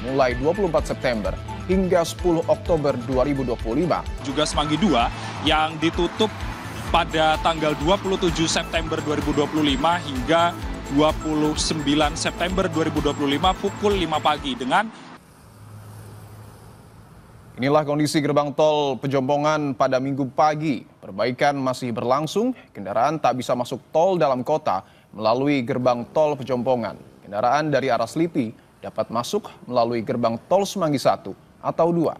mulai 24 September hingga 10 Oktober 2025. Juga Semanggi 2 yang ditutup pada tanggal 27 September 2025 hingga 29 September 2025 pukul 5 pagi dengan Inilah kondisi gerbang tol Pejompongan pada Minggu pagi. Perbaikan masih berlangsung, kendaraan tak bisa masuk tol dalam kota melalui gerbang tol Pejompongan. Kendaraan dari arah Selipi dapat masuk melalui gerbang tol Semanggi 1 atau 2.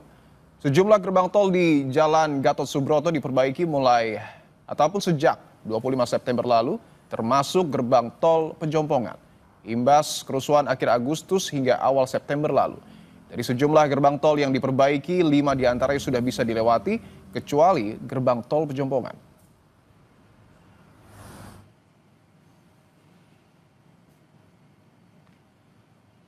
Sejumlah gerbang tol di Jalan Gatot Subroto diperbaiki mulai ataupun sejak 25 September lalu, termasuk gerbang tol Pejompongan. Imbas kerusuhan akhir Agustus hingga awal September lalu. Dari sejumlah gerbang tol yang diperbaiki, 5 diantaranya sudah bisa dilewati, kecuali gerbang tol Pejompongan.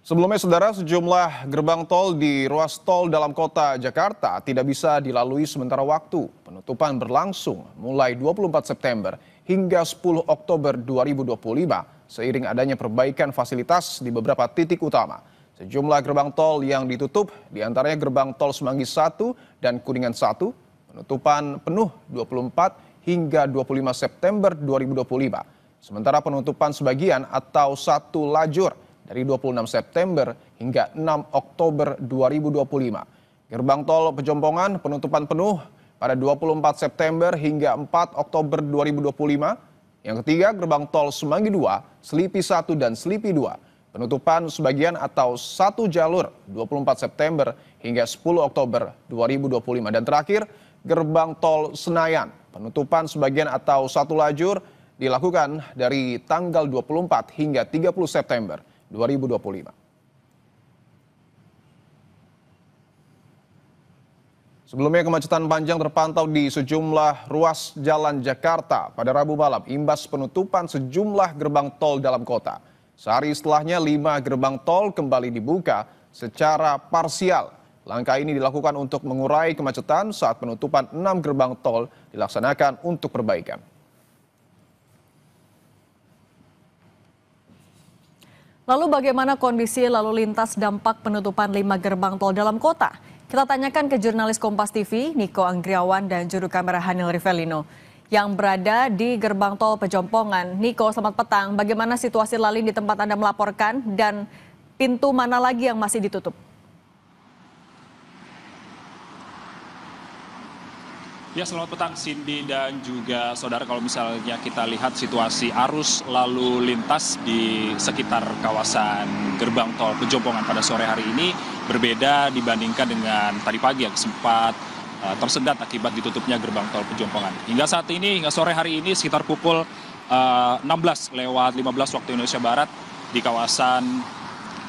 Sebelumnya, saudara, sejumlah gerbang tol di ruas tol dalam kota Jakarta tidak bisa dilalui sementara waktu. Penutupan berlangsung mulai 24 September hingga 10 Oktober 2025, seiring adanya perbaikan fasilitas di beberapa titik utama. Sejumlah gerbang tol yang ditutup, diantaranya gerbang tol Semanggi 1 dan Kuningan 1, penutupan penuh 24 hingga 25 September 2025. Sementara penutupan sebagian atau satu lajur dari 26 September hingga 6 Oktober 2025. Gerbang tol Pejompongan penutupan penuh pada 24 September hingga 4 Oktober 2025. Yang ketiga, gerbang tol Semanggi 2, Selipi 1 dan Selipi 2. Penutupan sebagian atau satu jalur 24 September hingga 10 Oktober 2025. Dan terakhir, gerbang tol Senayan. Penutupan sebagian atau satu lajur dilakukan dari tanggal 24 hingga 30 September 2025. Sebelumnya, kemacetan panjang terpantau di sejumlah ruas jalan Jakarta pada Rabu malam imbas penutupan sejumlah gerbang tol dalam kota. Sehari setelahnya, 5 gerbang tol kembali dibuka secara parsial. Langkah ini dilakukan untuk mengurai kemacetan saat penutupan 6 gerbang tol dilaksanakan untuk perbaikan. Lalu bagaimana kondisi lalu lintas dampak penutupan 5 gerbang tol dalam kota? Kita tanyakan ke jurnalis Kompas TV, Niko Anggriawan dan juru kamera Hanil Rivelino yang berada di gerbang tol Pejompongan. Niko, selamat petang. Bagaimana situasi lalu lintas di tempat Anda melaporkan dan pintu mana lagi yang masih ditutup? Ya, selamat petang Cindy dan juga saudara. Kalau misalnya kita lihat situasi arus lalu lintas di sekitar kawasan gerbang tol Pejompongan pada sore hari ini berbeda dibandingkan dengan tadi pagi yang sempat tersendat akibat ditutupnya gerbang tol Pejompongan. Hingga saat ini, hingga sore hari ini sekitar pukul 16:15 waktu Indonesia Barat di kawasan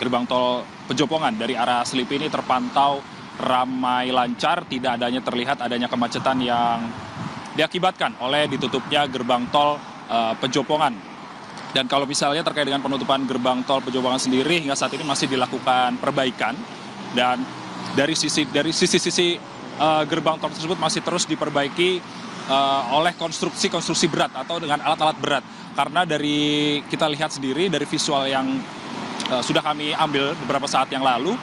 gerbang tol Pejompongan dari arah Selipi ini terpantau ramai lancar, tidak terlihat adanya kemacetan yang diakibatkan oleh ditutupnya gerbang tol Pejompongan. Dan kalau misalnya terkait dengan penutupan gerbang tol Pejompongan sendiri, hingga saat ini masih dilakukan perbaikan dan dari sisi gerbang tol tersebut masih terus diperbaiki oleh konstruksi berat atau dengan alat-alat berat. Karena dari kita lihat sendiri dari visual yang sudah kami ambil beberapa saat yang lalu,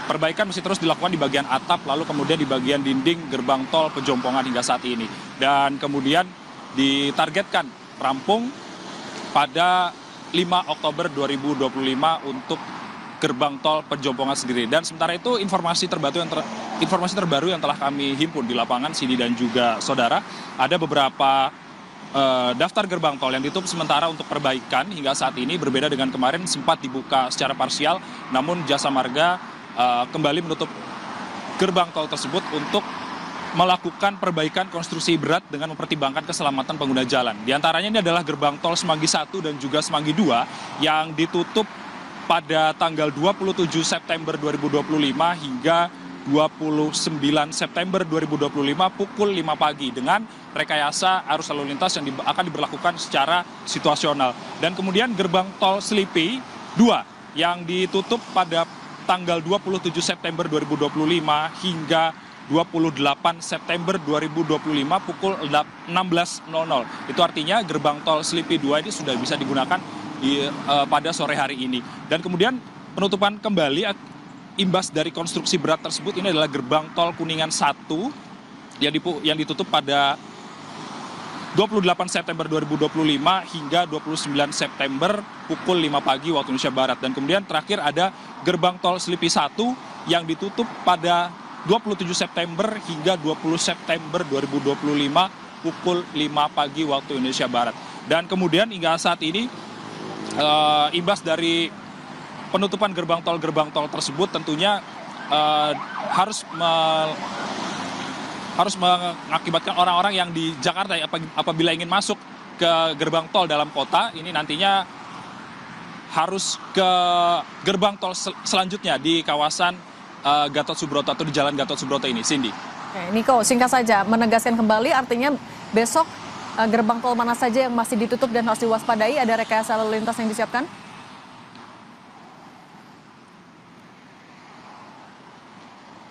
perbaikan masih terus dilakukan di bagian atap, lalu kemudian di bagian dinding gerbang tol Pejompongan hingga saat ini. Dan kemudian ditargetkan rampung pada 5 Oktober 2025 untuk gerbang tol Pejompongan sendiri. Dan sementara itu informasi terbaru yang telah kami himpun di lapangan sini dan juga saudara, ada beberapa daftar gerbang tol yang ditutup sementara untuk perbaikan hingga saat ini. Berbeda dengan kemarin sempat dibuka secara parsial, namun Jasa Marga kembali menutup gerbang tol tersebut untuk melakukan perbaikan konstruksi berat dengan mempertimbangkan keselamatan pengguna jalan. Di antaranya ini adalah gerbang tol Semanggi 1 dan juga Semanggi 2 yang ditutup pada tanggal 27 September 2025 hingga 29 September 2025 pukul 5 pagi dengan rekayasa arus lalu lintas yang akan diberlakukan secara situasional. Dan kemudian gerbang tol Selipi 2 yang ditutup pada tanggal 27 September 2025 hingga 28 September 2025 pukul 16.00. Itu artinya gerbang tol Selipi 2 ini sudah bisa digunakan pada sore hari ini. Dan kemudian penutupan kembali imbas dari konstruksi berat tersebut ini adalah gerbang tol Kuningan 1 yang ditutup pada 28 September 2025 hingga 29 September pukul 5 pagi waktu Indonesia Barat. Dan kemudian terakhir ada gerbang tol Selipi 1 yang ditutup pada 27 September hingga 20 September 2025 pukul 5 pagi waktu Indonesia Barat. Dan kemudian hingga saat ini imbas dari penutupan gerbang tol tersebut tentunya harus mengakibatkan orang-orang yang di Jakarta apabila ingin masuk ke gerbang tol dalam kota ini nantinya harus ke gerbang tol selanjutnya di kawasan Gatot Subroto atau di Jalan Gatot Subroto ini, Cindy. Oke, Niko, singkat saja, menegaskan kembali artinya besok gerbang tol mana saja yang masih ditutup dan harus diwaspadai, ada rekayasa lalu lintas yang disiapkan?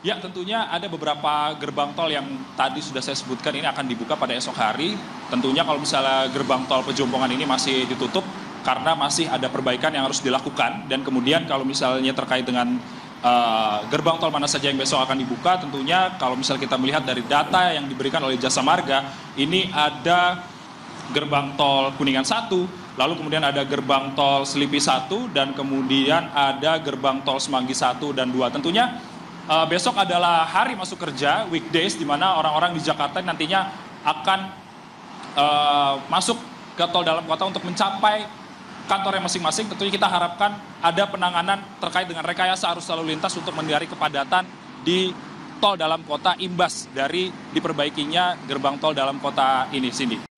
Ya, tentunya ada beberapa gerbang tol yang tadi sudah saya sebutkan ini akan dibuka pada esok hari. Tentunya kalau misalnya gerbang tol Pejompongan ini masih ditutup karena masih ada perbaikan yang harus dilakukan. Dan kemudian kalau misalnya terkait dengan gerbang tol mana saja yang besok akan dibuka, tentunya kalau misalnya kita melihat dari data yang diberikan oleh Jasa Marga, ini ada gerbang tol Kuningan 1, lalu kemudian ada gerbang tol Selipi 1, dan kemudian ada gerbang tol Semanggi 1 dan 2. Tentunya besok adalah hari masuk kerja, weekdays, di mana orang-orang di Jakarta nantinya akan masuk ke tol dalam kota untuk mencapai kantornya masing-masing. Tentunya kita harapkan ada penanganan terkait dengan rekayasa arus lalu lintas untuk menghindari kepadatan di tol dalam kota imbas dari diperbaikinya gerbang tol dalam kota ini, Cindy.